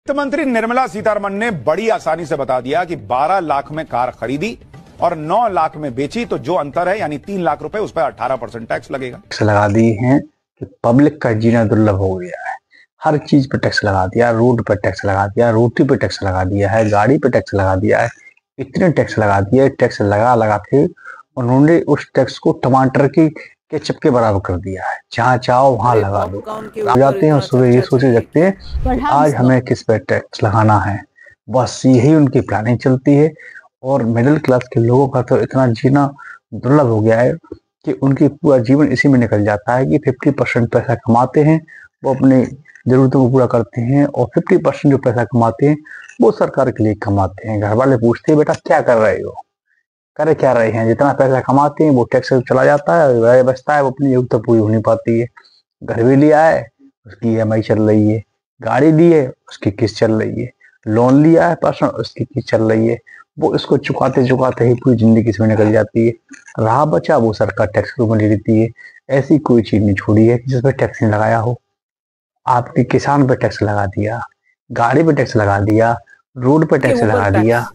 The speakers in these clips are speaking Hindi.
वित्त मंत्री निर्मला सीतारमण ने बड़ी आसानी से बता दिया कि 12 लाख में कार खरीदी और 9 लाख में बेची तो जो अंतर है यानी 3 लाख रुपए उस पर 18% टैक्स लगेगा। टैक्स लगा दी है कि पब्लिक का जीना दुर्लभ हो गया है। हर चीज पे टैक्स लगा दिया, रोड पे टैक्स लगा दिया, रोटी पे टैक्स लगा दिया है, गाड़ी पे टैक्स लगा दिया है। इतने टैक्स लगा दिए, टैक्स लगा लगा के उन्होंने उस टैक्स को टमाटर की केचप के बराबर कर दिया है। जहाँ चाहो वहां लगा दो। जाते हैं और सुबह ये सोचे रखते हैं कि आज हमें किस पे टैक्स लगाना है। बस यही उनकी प्लानिंग चलती है। और मिडिल क्लास के लोगों का तो इतना जीना दुर्लभ हो गया है कि उनकी पूरा जीवन इसी में निकल जाता है कि 50% पैसा कमाते हैं, वो अपनी जरूरतों को पूरा करते हैं और 50% जो पैसा कमाते हैं वो सरकार के लिए कमाते हैं। घर वाले पूछते हैं बेटा क्या कर रहे हो, करे क्या रहे हैं। जितना पैसा कमाते हैं वो टैक्स चला जाता है और बचता है वो अपनी जरूरत पूरी हो नहीं पाती है। घर भी लिया है उसकी EMI चल रही है, गाड़ी ली है उसकी किस्त चल रही है, लोन लिया है पर्सनल उसकी किस्त चल रही है। वो इसको चुकाते चुकाते ही पूरी जिंदगी इसमें निकल जाती है। रहा बचा वो सरकार टैक्स के ऊपर ले लेती है। ऐसी कोई चीज नहीं छोड़ी है जिस पर टैक्स नहीं लगाया हो। आपके किसान पे टैक्स लगा दिया, गाड़ी पे टैक्स लगा दिया, रोड पे टैक्स लगा दिया।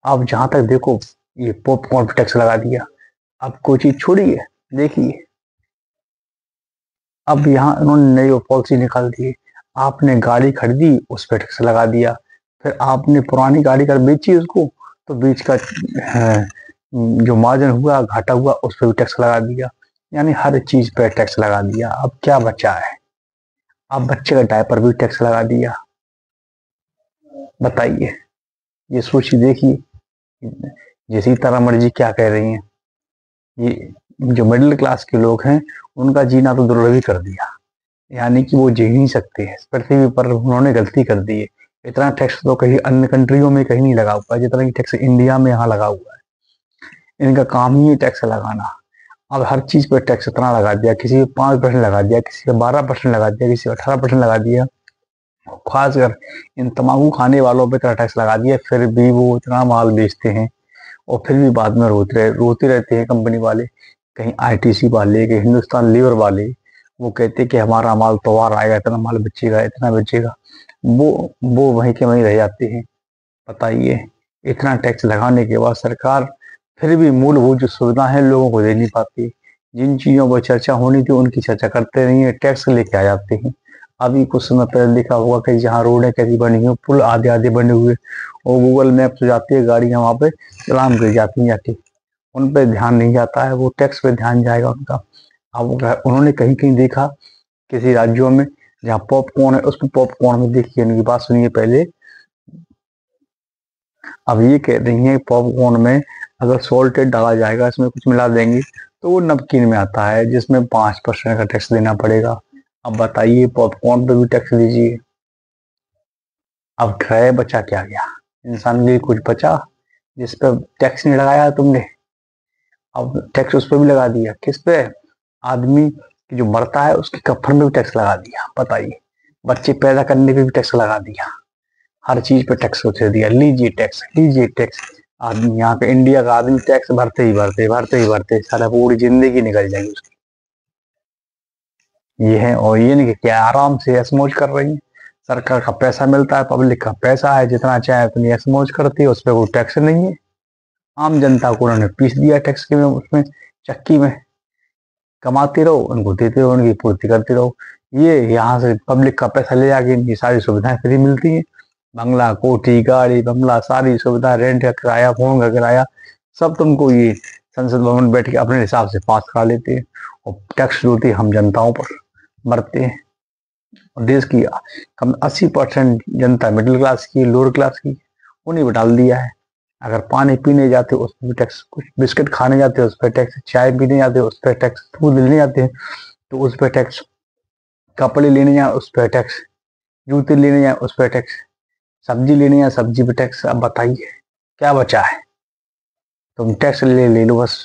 अब जहां तक देखो ये पॉपकॉर्न पे टैक्स लगा दिया। अब कोई चीज छोड़ी है देखिए। अब यहाँ उन्होंने नई पॉलिसी निकाल दी है। आपने गाड़ी खरीदी उस पर टैक्स लगा दिया, फिर आपने पुरानी गाड़ी कर बेची उसको तो बीच का जो मार्जिन हुआ घाटा हुआ उस पर भी टैक्स लगा दिया। यानी हर चीज पे टैक्स लगा दिया। अब क्या बचा है? अब बच्चे का डायपर भी टैक्स लगा दिया। बताइए, ये सोचिए देखिए ये सीतारमण जी क्या कह रही हैं। ये जो मिडिल क्लास के लोग हैं उनका जीना तो दुर्लभ ही कर दिया। यानी कि वो जी नहीं सकते हैं। पृथ्वी पर उन्होंने गलती कर दी है। इतना टैक्स तो कहीं अन्य कंट्रियों में कहीं नहीं लगा हुआ है जितना कि टैक्स इंडिया में यहाँ लगा हुआ है। इनका काम ही है टैक्स लगाना। अब हर चीज पर टैक्स इतना लगा दिया, किसी पे 5% लगा दिया, किसी पे 12% लगा दिया, किसी पे 18% लगा दिया। खासकर इन तम्बाकू खाने वालों पे इतना टैक्स लगा दिया, फिर भी वो इतना माल बेचते हैं और फिर भी बाद में रोते रहते हैं कंपनी वाले। कहीं ITC वाले, कहीं हिंदुस्तान लीवर वाले, वो कहते हैं कि हमारा माल तैयार आएगा, इतना माल बचेगा, इतना बचेगा। वो वहीं के वहीं रह जाते हैं। बताइए, इतना टैक्स लगाने के बाद सरकार फिर भी मूलभूत जो सुविधा है लोगों को दे नहीं पाती। जिन चीजों पर चर्चा होनी थी उनकी चर्चा करते नहीं है, टैक्स लेके आ जाते हैं। अभी कुछ समय पहले देखा होगा कि जहाँ रोडें कैसी बनी हुई, पुल आधे आधे बने हुए और गूगल मैप से जाती है गाड़ियां वहां पे चलान गिर जाती हैं जाके। उन पे ध्यान नहीं जाता है, वो टैक्स पे ध्यान जाएगा उनका। अब उन्होंने कहीं कहीं देखा किसी राज्यों में जहाँ पॉपकॉर्न है उस पर पॉपकॉर्न में देखिए उनकी बात सुनिए पहले। अब ये कह रही है पॉपकॉर्न में अगर सॉल्टेड डाला जाएगा, इसमें कुछ मिला देंगे तो वो नमकीन में आता है जिसमें 5% का टैक्स देना पड़ेगा। अब बताइए पॉपकॉर्न पे भी टैक्स दीजिए। अब रह बचा क्या गया? इंसान के लिए कुछ बचा जिस पर टैक्स नहीं लगाया तुमने? अब टैक्स उस पर भी लगा दिया। किस पे? आदमी जो मरता है उसके कफन में भी टैक्स लगा दिया। बताइए, बच्चे पैदा करने पे भी टैक्स लगा दिया। हर चीज पे टैक्स उठा दिया। लीजिए टैक्स, लीजिए टैक्स। आदमी यहाँ पे इंडिया का आदमी टैक्स भरते ही भरते भरते ही भरते सारा पूरी जिंदगी निकल जाएगी उसकी। ये है। और ये नहीं कि क्या आराम से ऐशमौज कर रही है। सरकार का पैसा मिलता है, पब्लिक का पैसा है, जितना चाहे उतनी ऐशमौज करती है, उस पर कोई टैक्स नहीं है। आम जनता को उन्होंने पीस दिया टैक्स के में, उसमें चक्की में। कमाते रहो, उनको देते रहो, उनकी पूर्ति करते रहो। ये यहाँ से पब्लिक का पैसा ले जाके इनकी सारी सुविधाएं फ्री मिलती है। बंगला, कोठी, गाड़ी, बंगला, सारी सुविधा, रेंट का किराया, फोन का किराया, सब तुमको ये संसद भवन में बैठ के अपने हिसाब से पास करा लेते हैं। और टैक्स जो होती है हम जनताओं पर मरते हैं। और देश की कम 80% जनता मिडिल क्लास की, लोअर क्लास की, उन्हीं पर डाल दिया है। अगर पानी पीने जाते उस पर टैक्स, कुछ बिस्किट खाने जाते उस पर टैक्स, चाय पीने जाते उस पर टैक्स, दूध लेने जाते हैं तो उस पर टैक्स, कपड़े लेने जाए उस पर टैक्स, जूते लेने जाए उस पर टैक्स, सब्जी लेने जाए सब्जी पर टैक्स। अब बताइए क्या बचा है? तुम टैक्स ले लो बस।